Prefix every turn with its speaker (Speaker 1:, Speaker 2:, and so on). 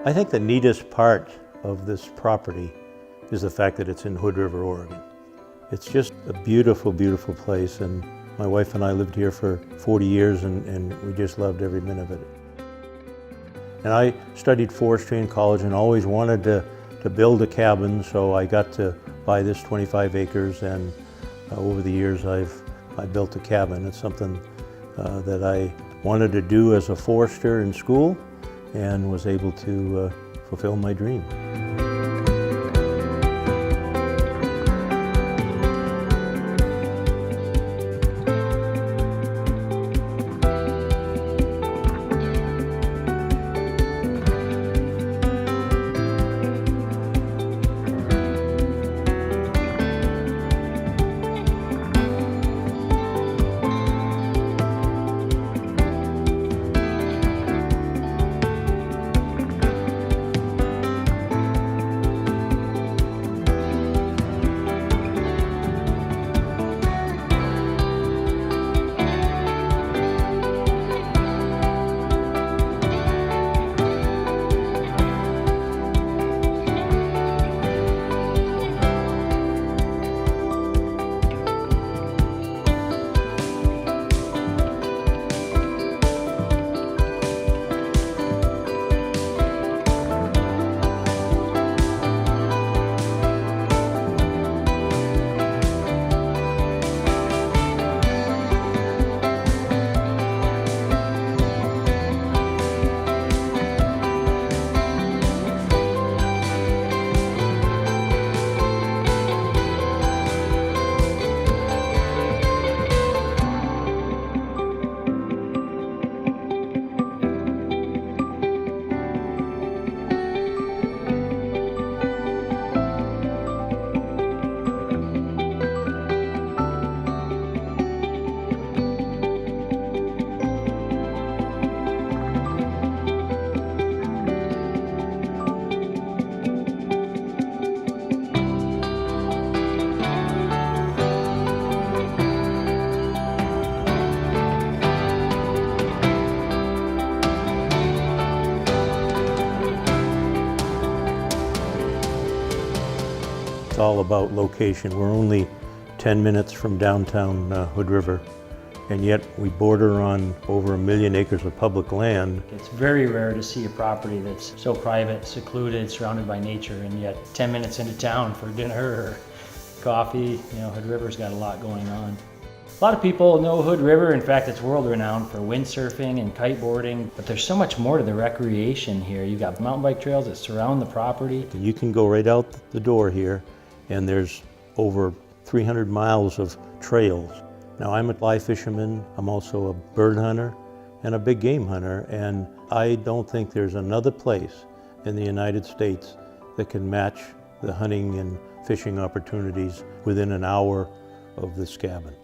Speaker 1: I think the neatest part of this property is the fact that it's in Hood River, Oregon. It's just a beautiful, beautiful place, and my wife and I lived here for 40 years and we just loved every minute of it. And I studied forestry in college and always wanted to build a cabin, so I got to buy this 25 acres, and over the years I built a cabin. It's something that I wanted to do as a forester in school and was able to fulfill my dream. It's all about location. We're only 10 minutes from downtown Hood River, and yet we border on over 1 million acres of public land.
Speaker 2: It's very rare to see a property that's so private, secluded, surrounded by nature, and yet 10 minutes into town for dinner or coffee. You know, Hood River's got a lot going on. A lot of people know Hood River. In fact, it's world renowned for windsurfing and kiteboarding, but there's so much more to the recreation here. You've got mountain bike trails that surround the property.
Speaker 1: You can go right out the door here, and there's over 300 miles of trails. Now, I'm a fly fisherman, I'm also a bird hunter and a big game hunter, and I don't think there's another place in the United States that can match the hunting and fishing opportunities within an hour of this cabin.